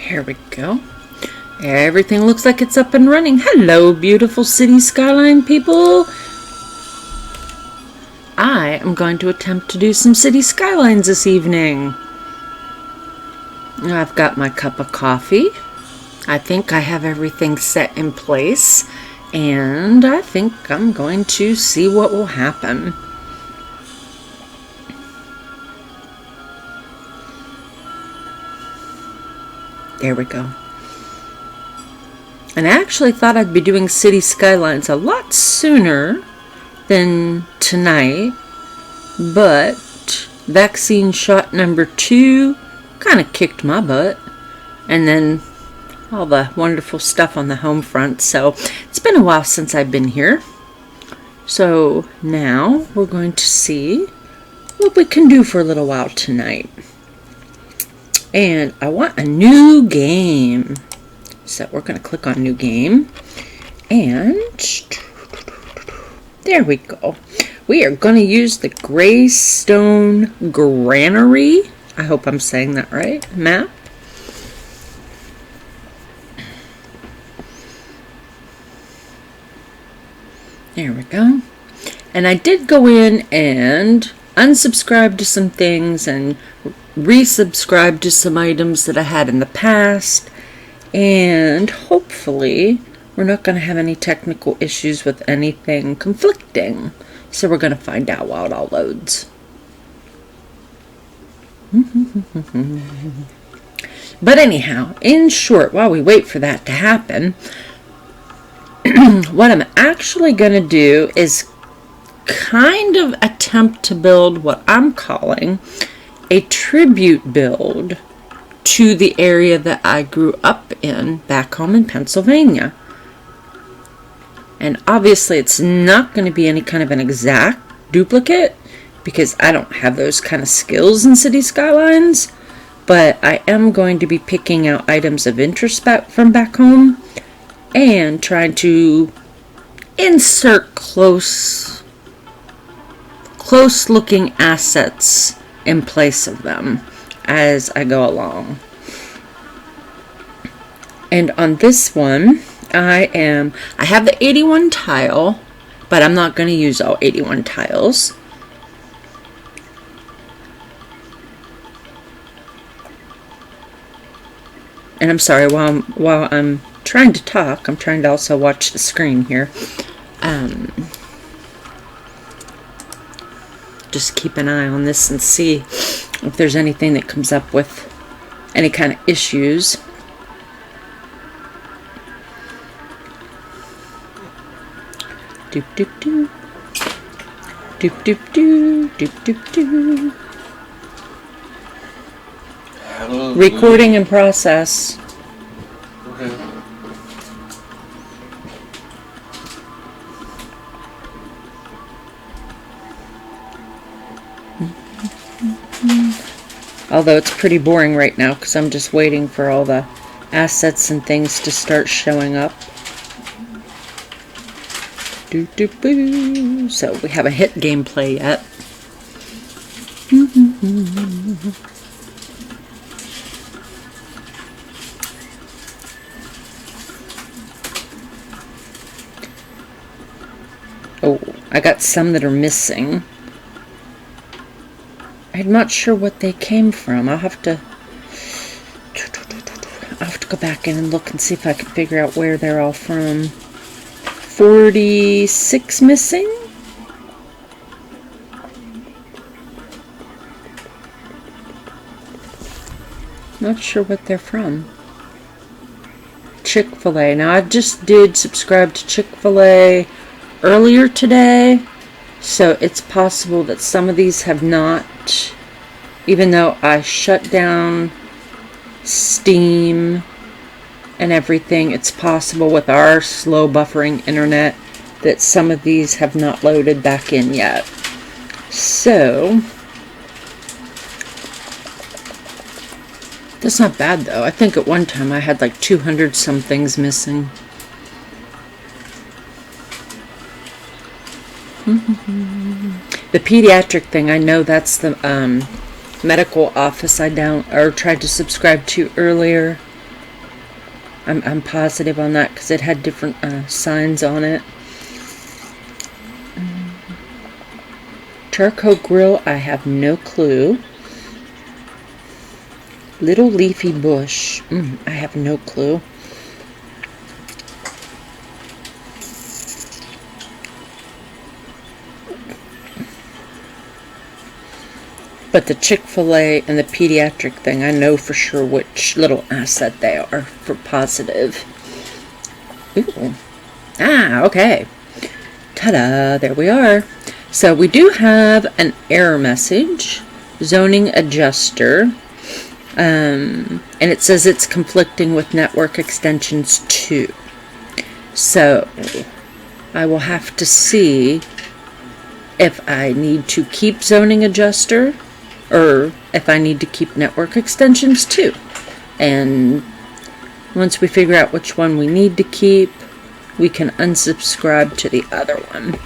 Here we go. Everything looks like it's up and running. Hello, beautiful City Skyline people. I am going to attempt to do some City Skylines this evening. I've got my cup of coffee. I think I have everything set in place. And I think I'm going to see what will happen. There we go. And I actually thought I'd be doing City Skylines a lot sooner than tonight, but vaccine shot number 2 kind of kicked my butt, and then all the wonderful stuff on the home front. So it's been a while since I've been here. So now we're going to see what we can do for a little while tonight. And I want a new game. So we're going to click on new game. And there we go. We are going to use the Greystone Granary. I hope I'm saying that right. Map. There we go. And I did go in and unsubscribe to some things and resubscribe to some items that I had in the past. And hopefully we're not going to have any technical issues with anything conflicting. So we're going to find out while it all loads. But anyhow, in short, while we wait for that to happen, what I'm actually going to do is kind of attempt to build what I'm calling a tribute build to the area that I grew up in back home in Pennsylvania. And obviously it's not going to be any kind of an exact duplicate because I don't have those kind of skills in City Skylines, but I am going to be picking out items of interest from back home and trying to insert close looking assets in place of them as I go along. And on this one, I have the 81 tile, but I'm not going to use all 81 tiles. And I'm sorry, while I'm trying to talk, I'm trying to also watch the screen here. Just keep an eye on this and see if there's anything that comes up with any kind of issues. Doop doop doop. Doop doop doop. Doop doop doop. Recording in process. Okay. Although it's pretty boring right now because I'm just waiting for all the assets and things to start showing up. Doo doo boo. So we haven't hit gameplay yet. Oh, I got some that are missing. I'm not sure what they came from. I'll have to go back in and look and see if I can figure out where they're all from. 46 missing? Not sure what they're from. Chick-fil-A. Now I just did subscribe to Chick-fil-A earlier today, so it's possible that some of these have not, even though I shut down Steam and everything, it's possible with our slow buffering internet that some of these have not loaded back in yet. So that's not bad though. I think at one time I had like 200 some things missing. The pediatric thing, I know that's the medical office I tried to subscribe to earlier. I'm positive on that because it had different signs on it. Charcoal grill, I have no clue. Little leafy bush, I have no clue. But the Chick-fil-A and the pediatric thing, I know for sure which little asset they are for positive. Ooh. Ah, okay. Ta-da, there we are. So we do have an error message, zoning adjuster, and it says it's conflicting with network extensions 2. So I will have to see if I need to keep zoning adjuster or if I need to keep network extensions too. And once we figure out which one we need to keep, we can unsubscribe to the other one.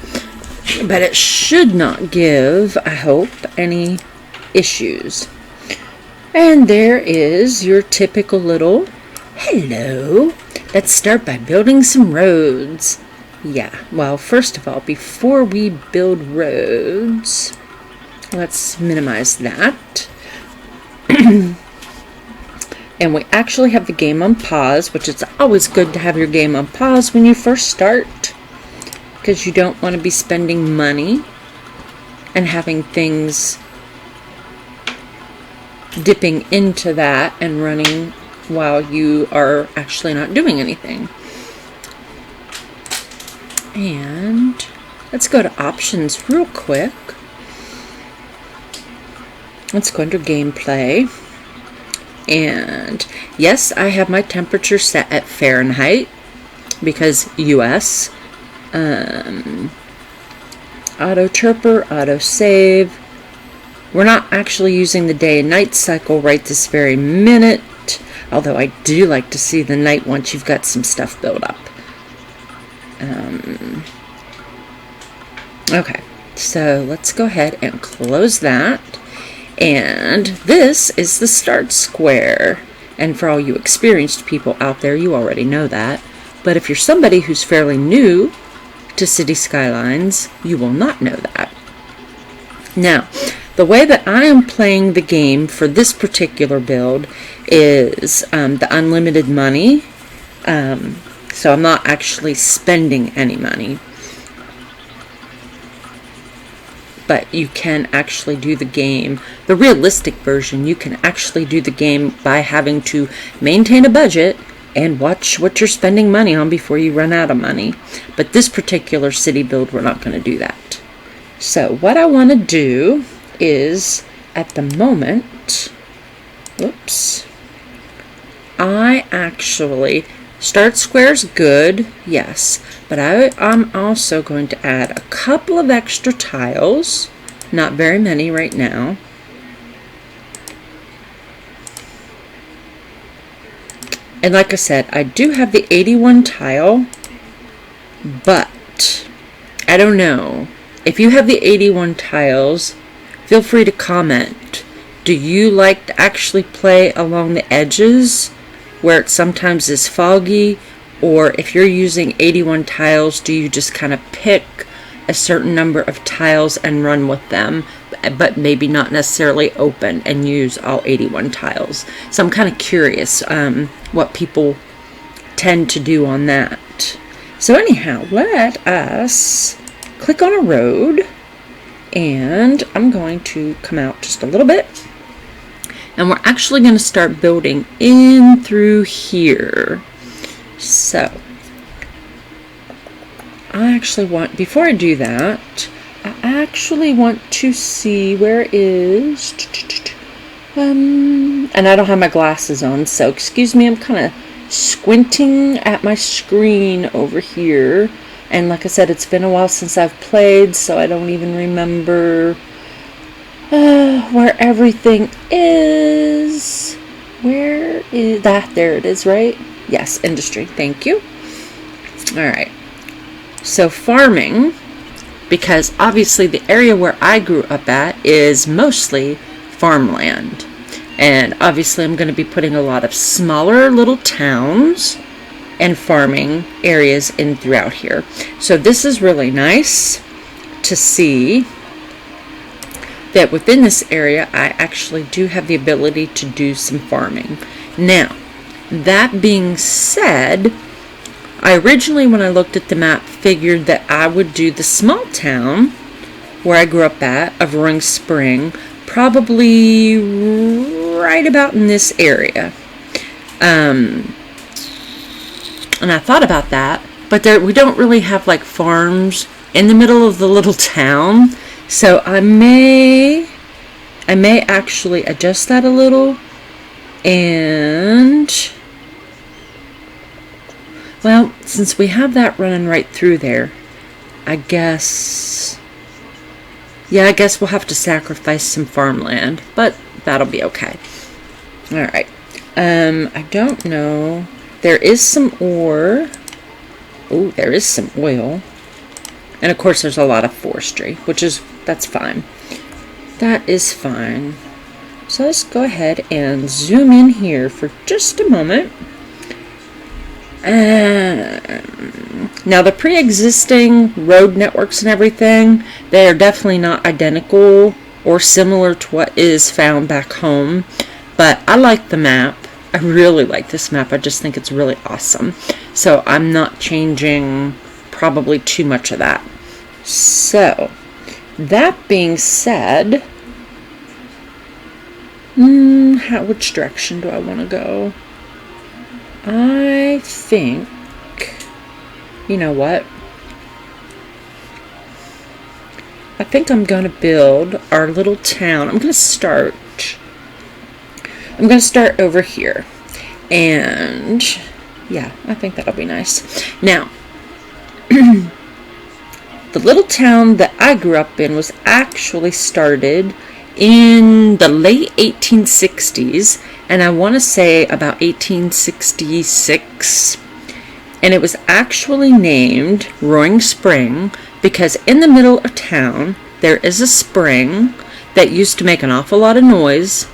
But it should not give, I hope, any issues. And there is your typical little, hello, let's start by building some roads. Yeah, well, first of all, before we build roads, let's minimize that. And we actually have the game on pause, which is always good to have your game on pause when you first start, because you don't want to be spending money and having things dipping into that and running while you are actually not doing anything. And let's go to options real quick. Let's go under gameplay. And yes, I have my temperature set at Fahrenheit because US. Auto chirper, auto save. We're not actually using the day and night cycle right this very minute, although I do like to see the night once you've got some stuff built up. Okay, so let's go ahead and close that. And this is the start square. And for all you experienced people out there, you already know that. But if you're somebody who's fairly new to Cities Skylines, you will not know that. Now, the way that I am playing the game for this particular build is the unlimited money. So I'm not actually spending any money. But you can actually do the game, the realistic version, you can actually do the game by having to maintain a budget and watch what you're spending money on before you run out of money. But this particular city build, we're not going to do that. So what I want to do is, at the moment, whoops, I actually, start square's good, yes, but I'm also going to add a couple of extra tiles, not very many right now. And like I said, I do have the 81 tile, but I don't know. If you have the 81 tiles, feel free to comment. Do you like to actually play along the edges where it sometimes is foggy? Or if you're using 81 tiles, do you just kind of pick a certain number of tiles and run with them, but maybe not necessarily open and use all 81 tiles? So I'm kind of curious what people tend to do on that. So anyhow, let us click on a road, and I'm going to come out just a little bit, and we're actually going to start building in through here. So I actually want, before I do that, I actually want to see where is, and I don't have my glasses on, so excuse me, I'm kind of squinting at my screen over here. And like I said, it's been a while since I've played, so I don't even remember where everything is. Where is that? There it is, right? Yes, industry. Thank you. All right. So farming, because obviously the area where I grew up at is mostly farmland. And obviously I'm going to be putting a lot of smaller little towns and farming areas in throughout here. So this is really nice to see that within this area I actually do have the ability to do some farming. Now, that being said, I originally, when I looked at the map, figured that I would do the small town where I grew up at, of Roaring Spring, probably right about in this area. And I thought about that, but we don't really have like farms in the middle of the little town, so I may actually adjust that a little, and well, since we have that running right through there, I guess we'll have to sacrifice some farmland, but that'll be okay. Alright. I don't know. There is some ore. Oh, there is some oil. And of course there's a lot of forestry, that's fine. That is fine. So let's go ahead and zoom in here for just a moment. Now the pre-existing road networks and everything, they are definitely not identical or similar to what is found back home, but I like the map. I really like this map. I just think it's really awesome. So I'm not changing probably too much of that. So that being said, which direction do I want to go? I think, you know what? I think I'm going to build our little town. I'm going to start over here. And yeah, I think that'll be nice. Now, the little town that I grew up in was actually started in the late 1860s, and I want to say about 1866, and it was actually named Roaring Spring because in the middle of town there is a spring that used to make an awful lot of noise,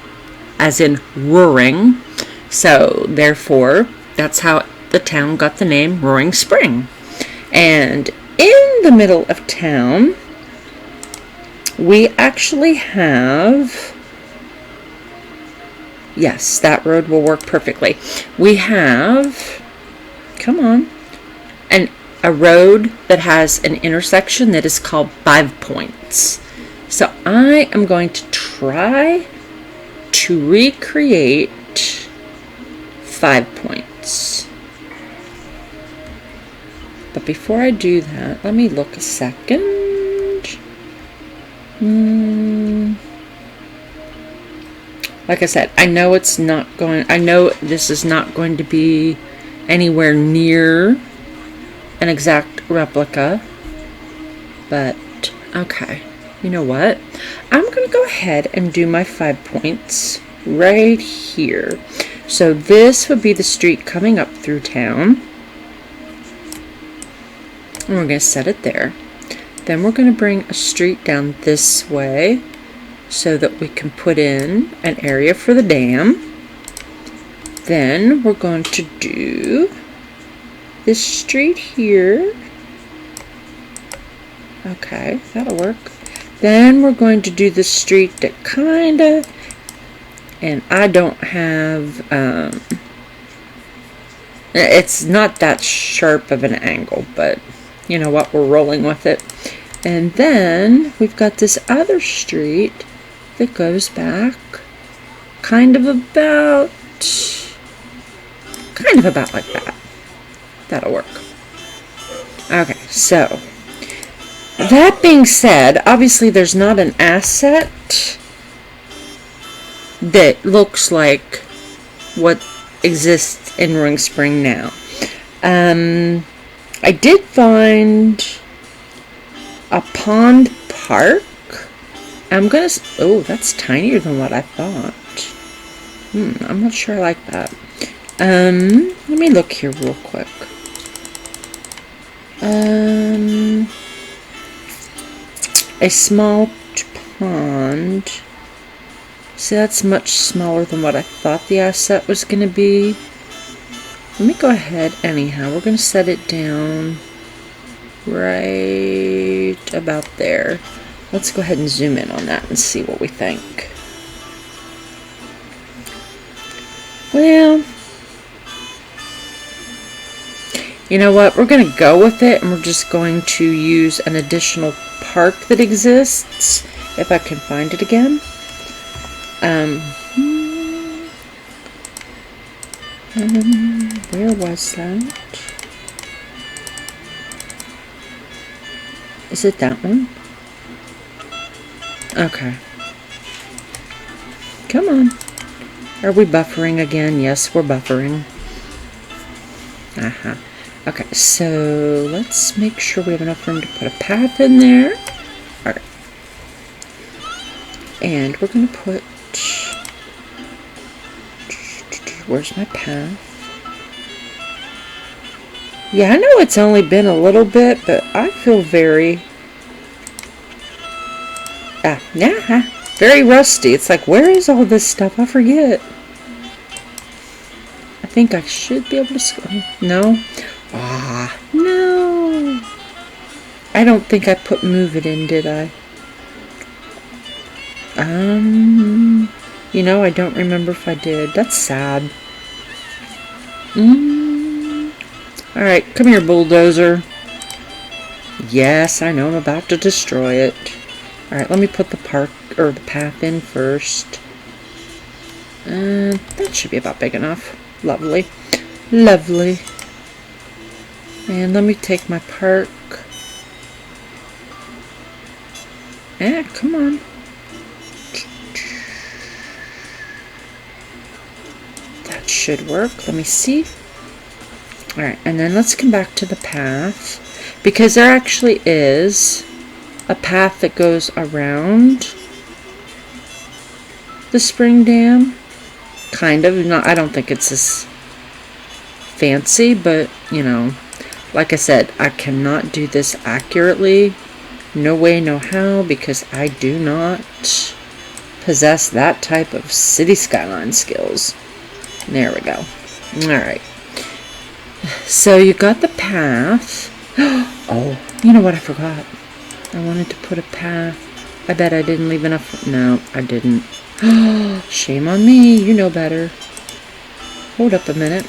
as in roaring, so therefore that's how the town got the name Roaring Spring. And in the middle of town we actually have, yes, that road will work perfectly. We have, come on, a road that has an intersection that is called 5 Points. So I am going to try to recreate 5 Points. But before I do that, let me look a second. Like I said, I know this is not going to be anywhere near an exact replica, but okay, you know what? I'm going to go ahead and do my 5 points right here. So this would be the street coming up through town, and we're going to set it there. Then we're going to bring a street down this way so that we can put in an area for the dam. Then we're going to do this street here. Okay, that'll work. Then we're going to do the street that kinda, and I don't have, it's not that sharp of an angle, but you know what, we're rolling with it. And then we've got this other street that goes back kind of about like that. That'll work. Okay, so that being said, obviously there's not an asset that looks like what exists in Roaring Spring now. I did find a pond park. I'm gonna, oh, that's tinier than what I thought. I'm not sure I like that. Let me look here real quick. A small pond. See, that's much smaller than what I thought the asset was gonna be. Let me go ahead anyhow. We're going to set it down right about there. Let's go ahead and zoom in on that and see what we think. Well, you know what? We're going to go with it, and we're just going to use an additional park that exists, if I can find it again. Where was that? Is it that one? Okay. Come on. Are we buffering again? Yes, we're buffering. Okay, so let's make sure we have enough room to put a path in there. Alright. And we're going to put... Where's my path? Yeah, I know it's only been a little bit, but I feel very... very rusty. It's like, where is all this stuff? I forget. I think I should be able to... No? No. I don't think I put move it in, did I? You know, I don't remember if I did. That's sad. Alright, come here, bulldozer. Yes, I know I'm about to destroy it. Alright, let me put the park, or the path in first. That should be about big enough. Lovely. Lovely. And let me take my park. Come on. That should work. Let me see. Alright, and then let's come back to the path. Because there actually is a path that goes around the spring dam. Kind of. Not, I don't think it's as fancy, but, you know, like I said, I cannot do this accurately. No way, no how, because I do not possess that type of city skyline skills. There we go. Alright. So you got the path. Oh, you know what I forgot? I wanted to put a path. I bet I didn't leave enough. No, I didn't. Shame on me. You know better. Hold up a minute.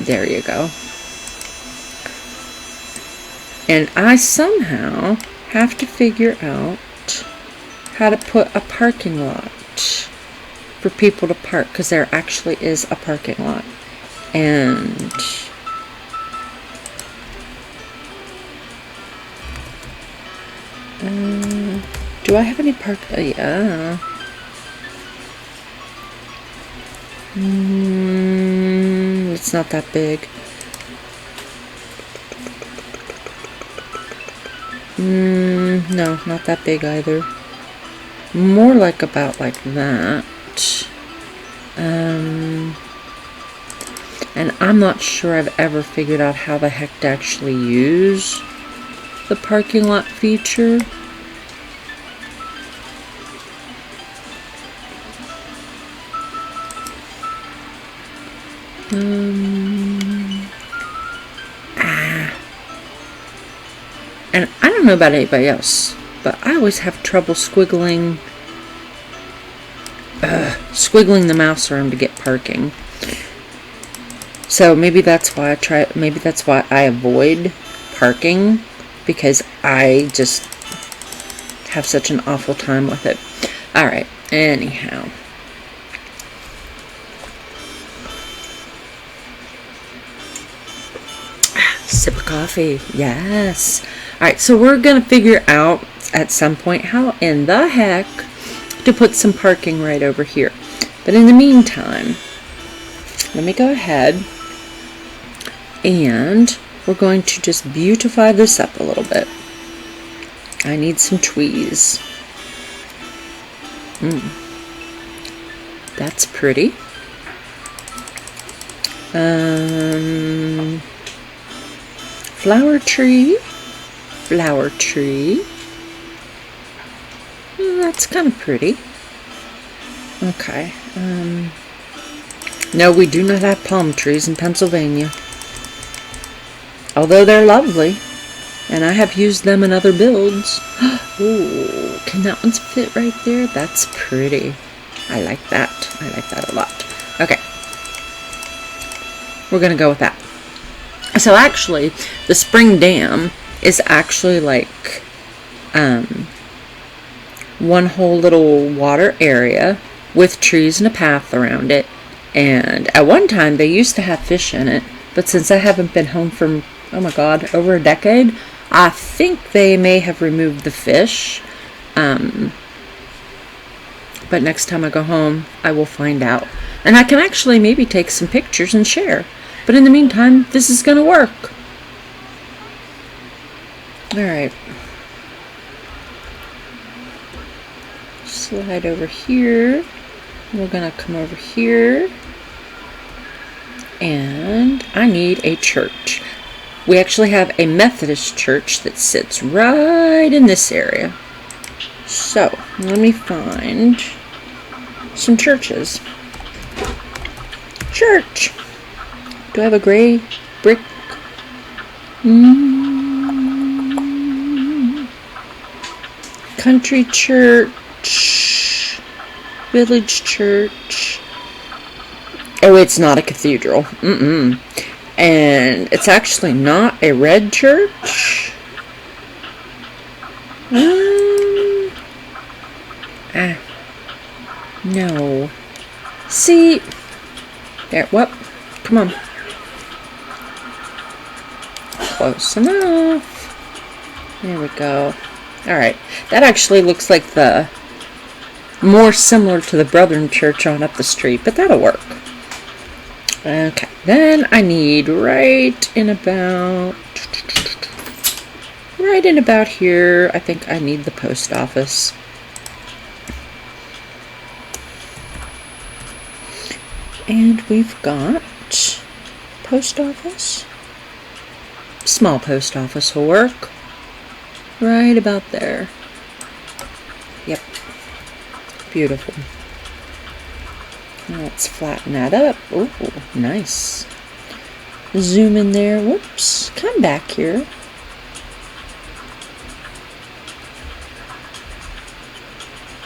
There you go. And I somehow have to figure out how to put a parking lot for people to park, because there actually is a parking lot. And do I have any park? Yeah. It's not that big. No, not that big either. More like about like that. And I'm not sure I've ever figured out how the heck to actually use the parking lot feature. And I don't know about anybody else, but I always have trouble squiggling the mouse around to get parking. So maybe that's why I avoid parking, because I just have such an awful time with it. Alright, anyhow. Sip of coffee. Yes. Alright, so we're going to figure out at some point how in the heck to put some parking right over here. But in the meantime, let me go ahead and we're going to just beautify this up a little bit. I need some tweeze. That's pretty. Flower tree. Flower tree. That's kind of pretty. Okay. No, we do not have palm trees in Pennsylvania. Although they're lovely. And I have used them in other builds. Ooh, can that one fit right there? That's pretty. I like that. I like that a lot. Okay. We're going to go with that. So actually, the spring dam is actually like one whole little water area with trees and a path around it. And at one time, they used to have fish in it. But since I haven't been home for, oh my God, over a decade, I think they may have removed the fish. But next time I go home, I will find out. And I can actually maybe take some pictures and share. But in the meantime, this is going to work. Alright. Slide over here. We're going to come over here. And I need a church. We actually have a Methodist church that sits right in this area. So, let me find some churches. Church! Do I have a gray brick? Country church. Village church. Oh, it's not a cathedral. And it's actually not a red church. No. See? There, whoop. Come on. Close enough. There we go. Alright. That actually looks like the more similar to the Brethren Church on up the street, but that'll work. Okay. Then I need right in about here, I think I need the post office. And we've got post office. Small post office will work. Right about there. Yep. Beautiful. Let's flatten that up. Oh, nice. Zoom in there. Whoops. Come back here.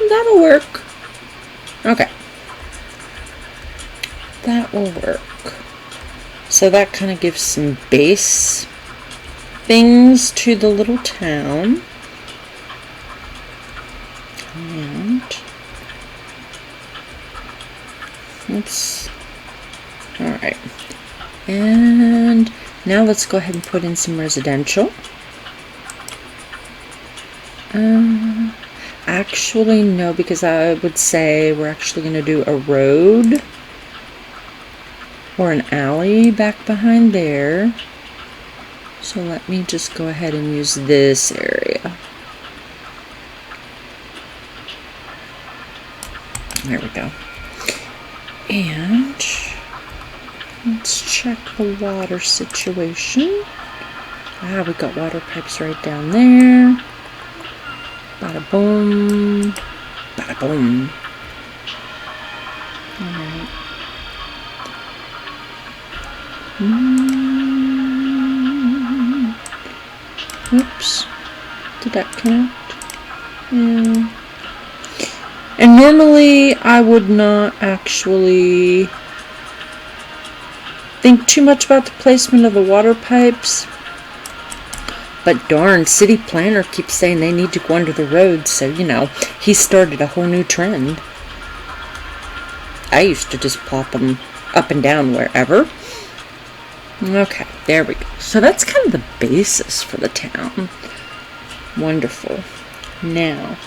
That'll work. Okay. That will work. So that kind of gives some base things to the little town. And oops. Alright. And now let's go ahead and put in some residential. Actually, no, because I would say we're actually going to do a road or an alley back behind there. So let me just go ahead and use this area. There we go. And let's check the water situation. Ah, we got water pipes right down there. Bada boom. Bada boom. Alright. Oops. Did that connect? Yeah. And normally I would not actually think too much about the placement of the water pipes. But darn, city planner keeps saying they need to go under the road, so, you know, he started a whole new trend. I used to just plop them up and down wherever. Okay, there we go. So that's kind of the basis for the town. Wonderful. Now,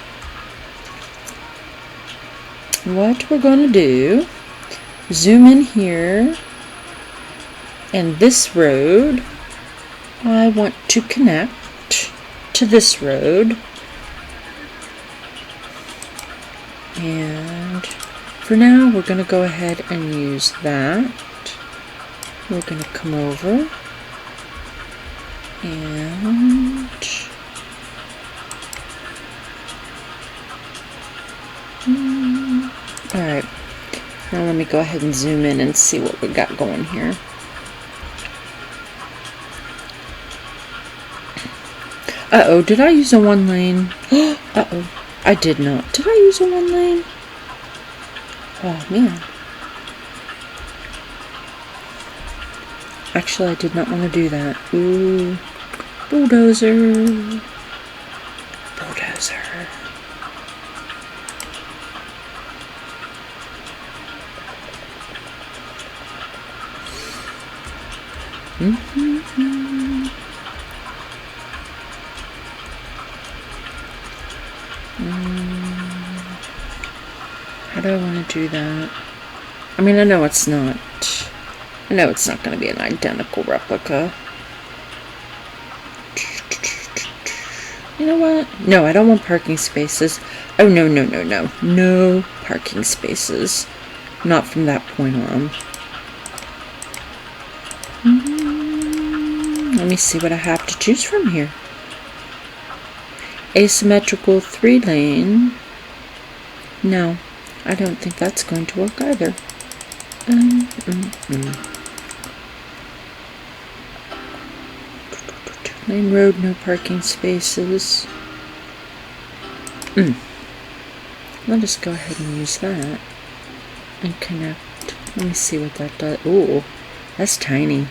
what we're going to do, zoom in here, and this road, I want to connect to this road. And for now, we're going to go ahead and use that. We're going to come over and Alright, now let me go ahead and zoom in and see what we got going here. Uh-oh, did I use a one lane? Uh-oh, I did not. Did I use a one lane? Oh, man. Actually, I did not want to do that. Ooh, bulldozer. Bulldozer. How do I want to do that? I mean, I know it's not going to be an identical replica. You know what? No, I don't want parking spaces. Oh, no. No parking spaces. Not from that point on. Let me see what I have to choose from here. Asymmetrical 3-lane. No, I don't think that's going to work either. Lane road, no parking spaces. Let us go ahead and use that and connect. Let me see what that does. Ooh, that's tiny.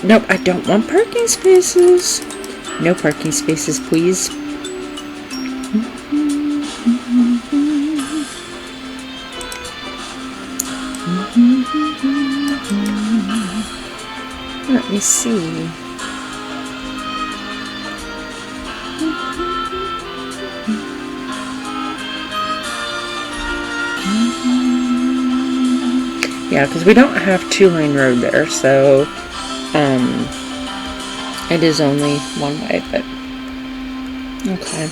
Nope, I don't want parking spaces. No parking spaces, please. Let me see. Yeah, because we don't have 2-lane road there, so it is only one way, but okay.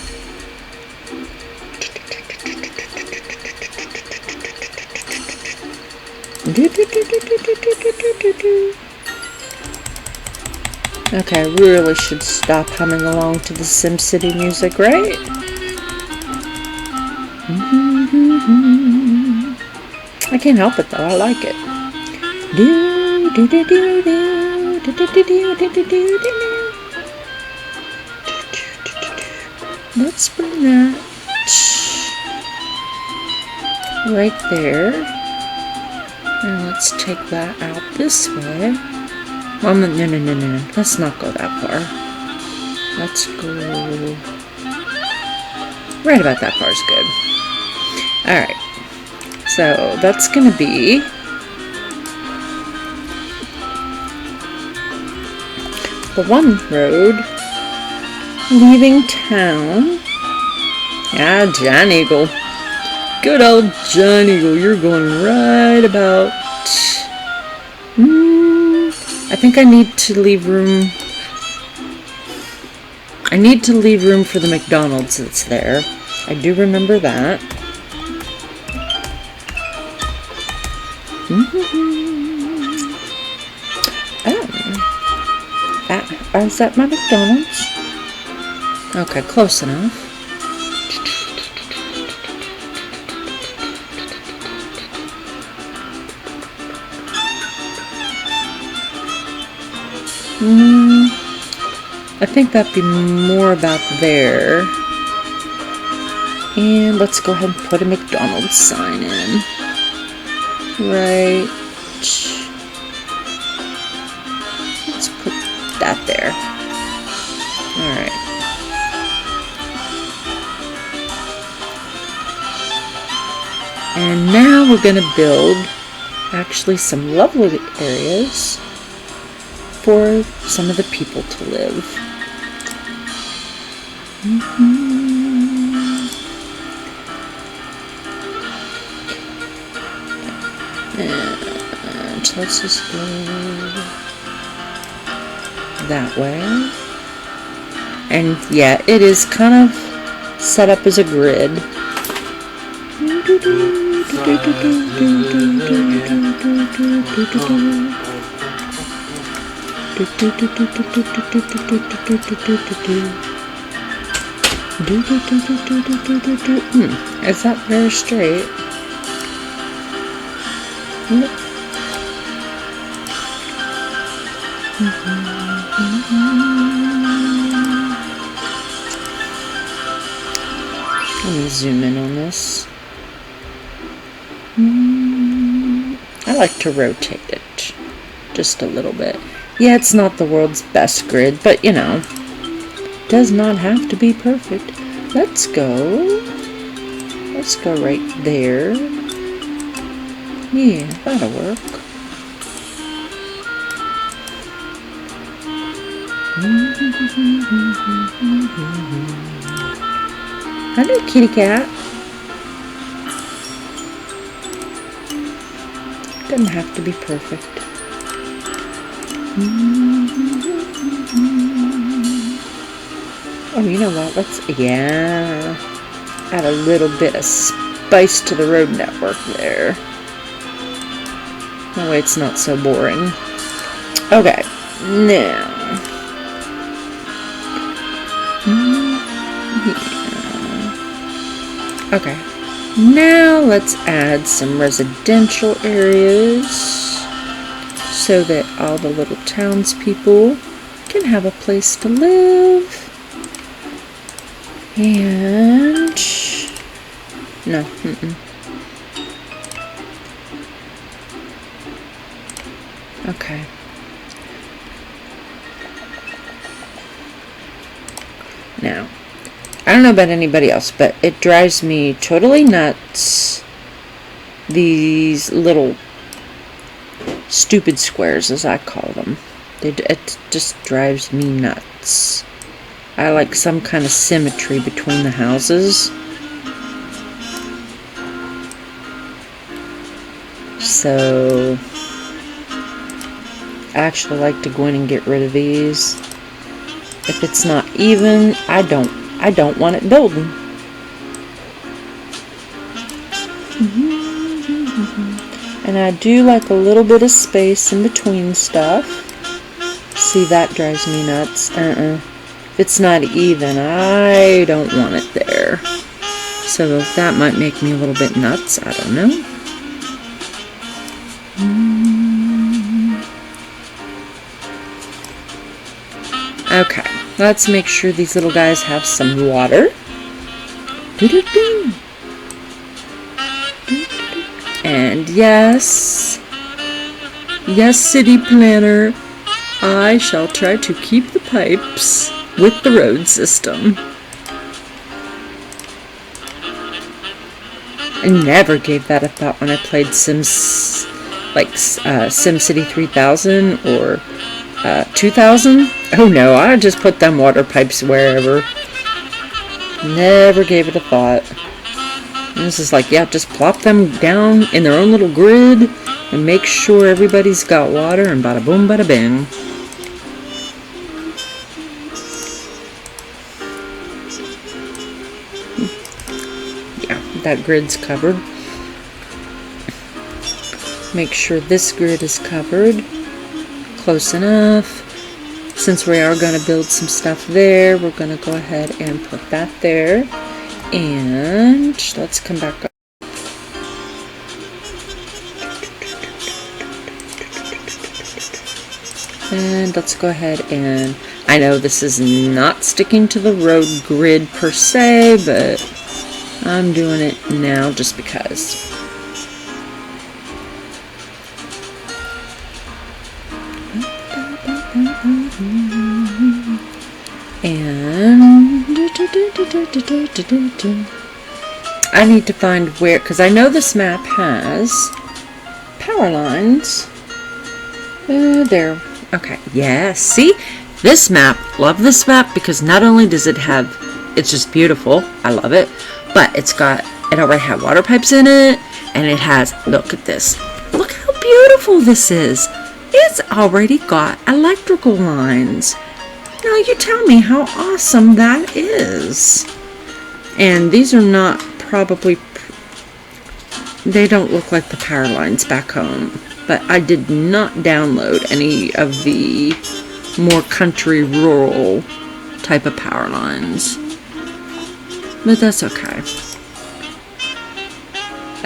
Okay, I really should stop humming along to the SimCity music, right? I can't help it though, I like it. Let's bring that right there. And let's take that out this way. Well, no. Let's not go that far. Let's go right about that far is good. Alright. So that's gonna be the one road leaving town. Ah, John Eagle. Good old John Eagle. You're going right about... I think I need to leave room. I need to leave room for the McDonald's that's there. I do remember that. Oh, is that my McDonald's? Okay, close enough. I think that'd be more about there. And let's go ahead and put a McDonald's sign in. Right. Let's put that there. Alright. And now we're going to build actually some lovely areas for some of the people to live. And let's just go that way. And yeah, it is kind of set up as a grid. Is that very straight? Let me zoom in on this. I like to rotate it just a little bit. Yeah, it's not the world's best grid, but you know, does not have to be perfect. Let's go right there. Yeah, that'll work. Hello, kitty cat. Doesn't have to be perfect. Oh, you know what? Let's, yeah, add a little bit of spice to the road network there. That way it's not so boring. Okay, now. Yeah. Okay, now let's add some residential areas so that all the little townspeople can have a place to live. And no, okay. Now, I don't know about anybody else, but it drives me totally nuts, these little stupid squares, as I call them. It just drives me nuts. I like some kind of symmetry between the houses. So I actually like to go in and get rid of these. If it's not even, I don't want it building. And I do like a little bit of space in between stuff. See, that drives me nuts. If it's not even, I don't want it there. So that might make me a little bit nuts. I don't know. Okay, let's make sure these little guys have some water. And yes, city planner, I shall try to keep the pipes with the road system. I never gave that a thought when I played Sims, like SimCity 3000 or 2000. Oh no, I just put them water pipes wherever. Never gave it a thought. And this is like, yeah, just plop them down in their own little grid and make sure everybody's got water, and bada boom, bada bing. Yeah, that grid's covered. Make sure this grid is covered. Close enough. Since we are going to build some stuff there, we're going to go ahead and put that there. And let's come back up. And let's go ahead and, I know this is not sticking to the road grid per se, but I'm doing it now just because. And I need to find where, because I know this map has power lines. There. Okay. Yeah. See? This map. Love this map because not only does it have, it's just beautiful. I love it. But it already had water pipes in it. And it has, look at this. Look beautiful this is. It's already got electrical lines. Now you tell me how awesome that is. And these are not probably, they don't look like the power lines back home. But I did not download any of the more country, rural type of power lines. But that's okay.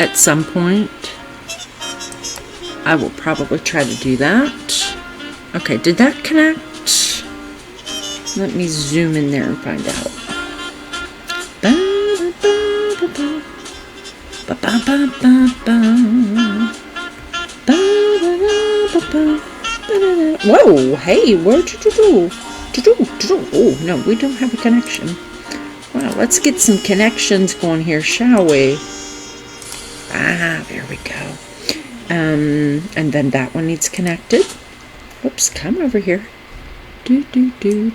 At some point, I will probably try to do that. Okay, did that connect? Let me zoom in there and find out. Whoa, hey, where'd you do? Oh, no, we don't have a connection. Wow, let's get some connections going here, shall we? Ah, there we go. And then that one needs connected. Whoops, come over here. Boing!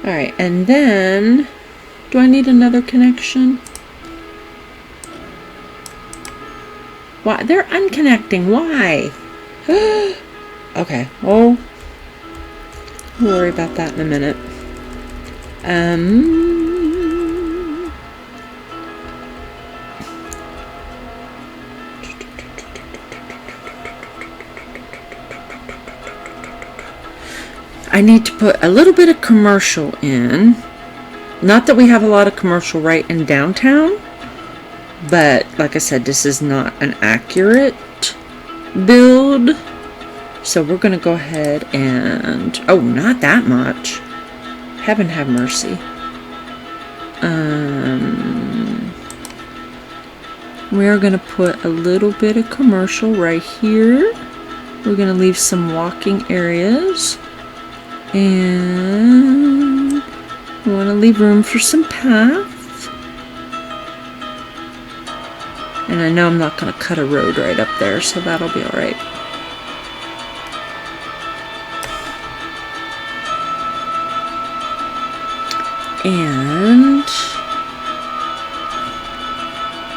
Alright, and then, do I need another connection? Why? They're unconnecting. Why? Okay, well, we'll worry about that in a minute. I need to put a little bit of commercial in. Not that we have a lot of commercial right in downtown, but like I said, this is not an accurate build. So we're going to go ahead and, oh, not that much. Heaven have mercy. We're going to put a little bit of commercial right here. We're going to leave some walking areas. And we want to leave room for some paths. And I know I'm not going to cut a road right up there, so that'll be alright. And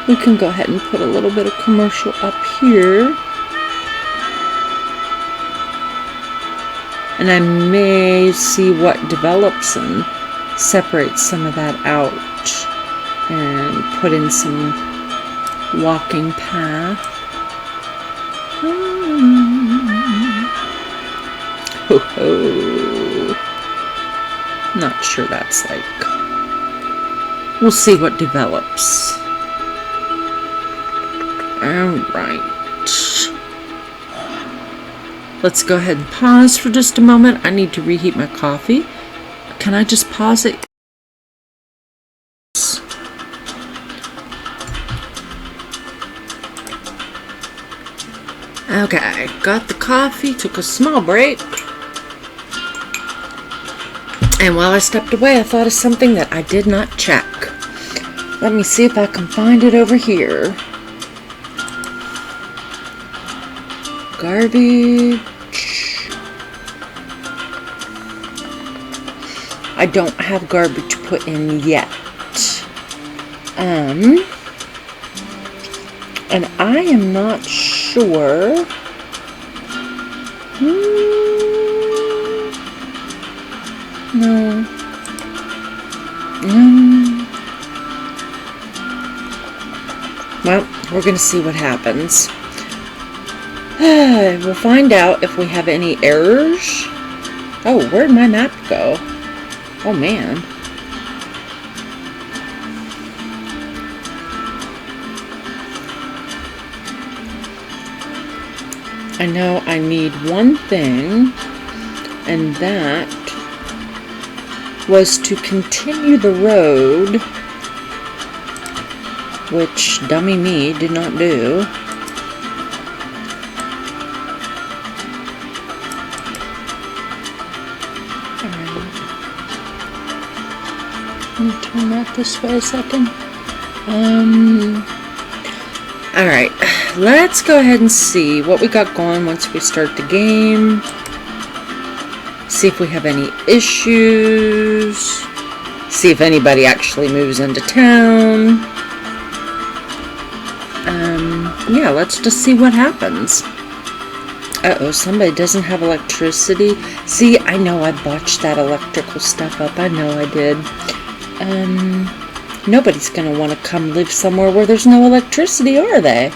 we can go ahead and put a little bit of commercial up here. And I may see what develops and separate some of that out and put in some walking path. Ho ho. Not sure that's like. We'll see what develops. Alright. Let's go ahead and pause for just a moment. I need to reheat my coffee. Can I just pause it? Okay, got the coffee, took a small break. And while I stepped away, I thought of something that I did not check. Let me see if I can find it over here. Garbage. I don't have garbage put in yet. And I am not sure. No. Well, we're going to see what happens. We'll find out if we have any errors. Oh, where'd my map go? Oh, man. I know I need one thing, and that was to continue the road, which dummy me did not do. Let me turn that this way a second. Alright, let's go ahead and see what we got going once we start the game. See if we have any issues. See if anybody actually moves into town. Yeah, let's just see what happens. Uh-oh, somebody doesn't have electricity. See, I know I botched that electrical stuff up. I know I did. Nobody's gonna want to come live somewhere where there's no electricity, are they?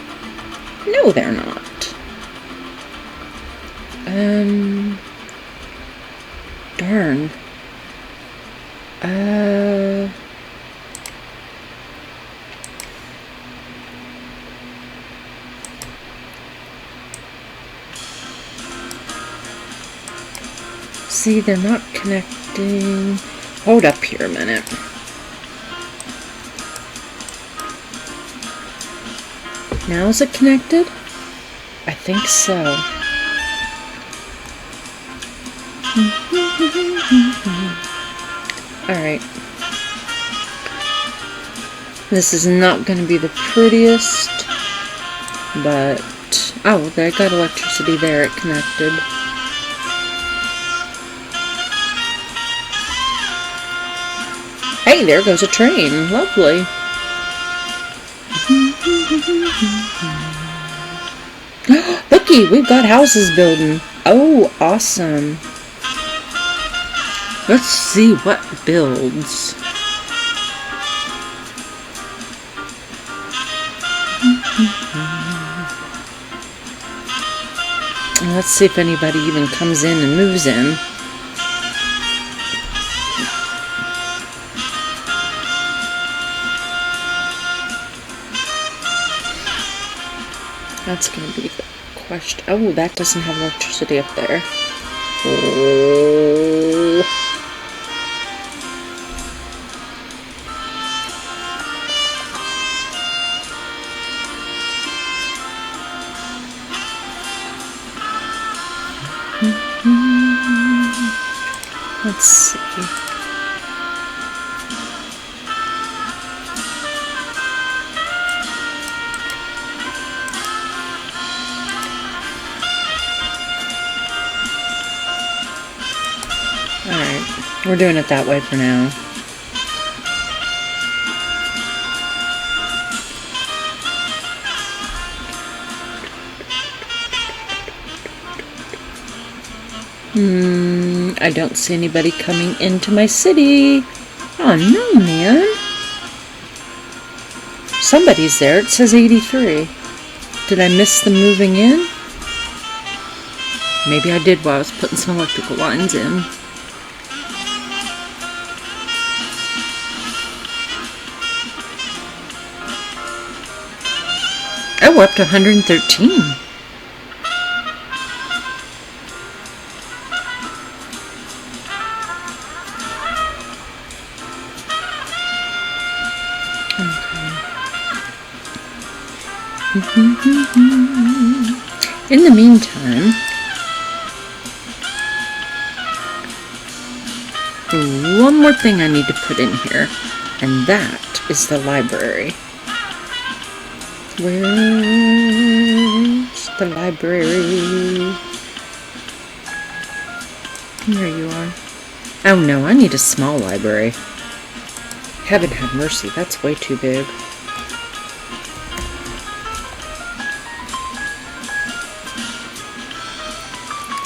No, they're not. Darn. See, they're not connecting. Hold up here a minute. Now is it connected? I think so. Alright. This is not going to be the prettiest, but... Oh, I got electricity there. It connected. Hey, there goes a train. Lovely. Looky, we've got houses building. Oh, awesome. Let's see what builds. Let's see if anybody even comes in and moves in. That's going to be the question. Oh, that doesn't have electricity up there. Oh. Let's see. Alright, we're doing it that way for now. I don't see anybody coming into my city. Oh no, man. Somebody's there. It says 83. Did I miss them moving in? Maybe I did while I was putting some electrical lines in. Oh, we're up to 113. In the meantime, one more thing I need to put in here, and that is the library. Where's the library? There you are. Oh no, I need a small library. Heaven have mercy, that's way too big.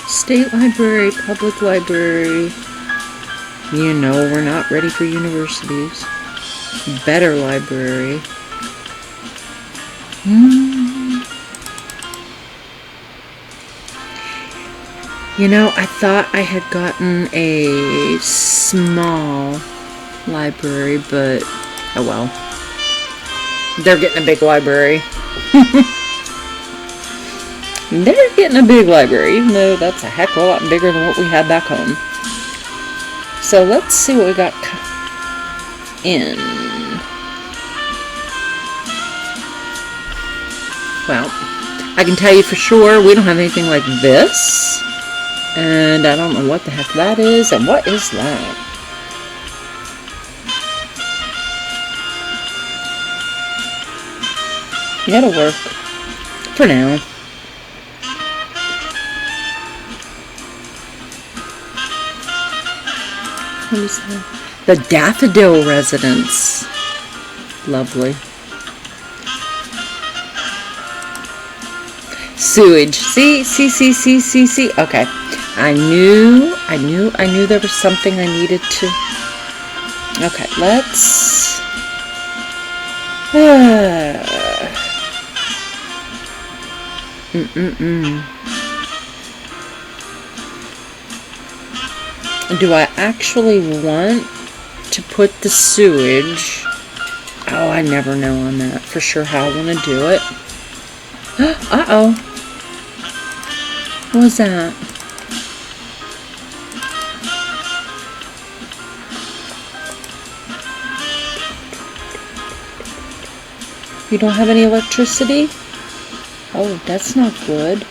State library, public library. You know we're not ready for universities. Better library. You know, I thought I had gotten a small library, but oh well. They're getting a big library. They're getting a big library, even though that's a heck of a lot bigger than what we had back home. So let's see what we got in. Well, I can tell you for sure we don't have anything like this. And I don't know what the heck that is. And what is that? That'll work. For now. What is that? The Daffodil Residence. Lovely. sewage. See. Okay. I knew there was something I needed to. Okay, let's. Do I actually want to put the sewage? Oh, I never know on that for sure how I want to do it. Uh-oh. What was that? You don't have any electricity? Oh, that's not good.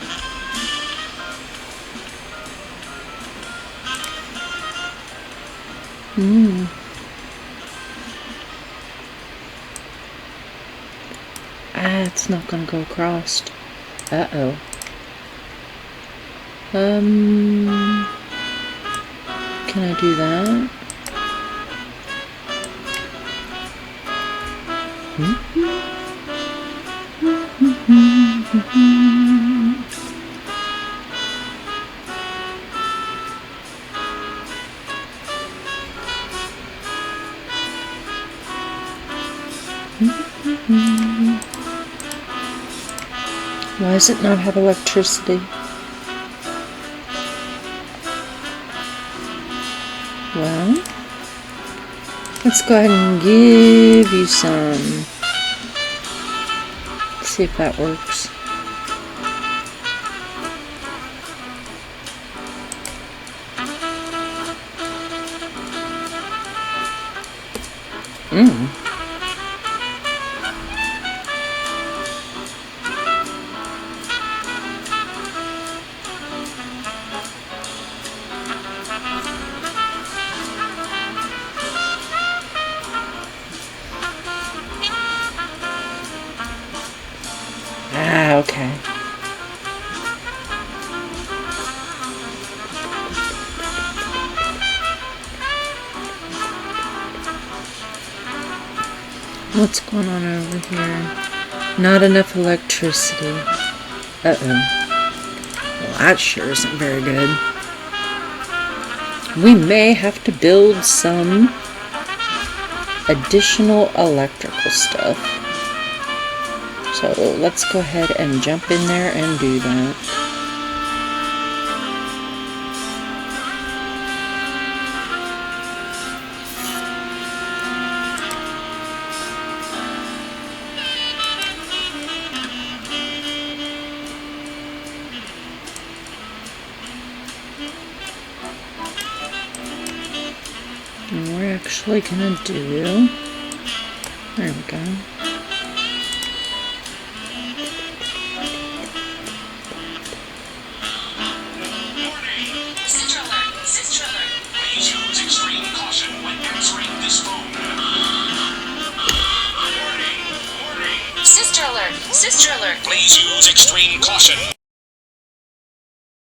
It's not gonna go across. Uh-oh. Can I do that? Why does it not have electricity? Well, let's go ahead and give you some. Let's see if that works. Okay. What's going on over here? Not enough electricity. Uh-oh. Well, that sure isn't very good. We may have to build some additional electrical stuff. So let's go ahead and jump in there and do that. And we're actually gonna do, there we go. Sister alert! Please use extreme caution.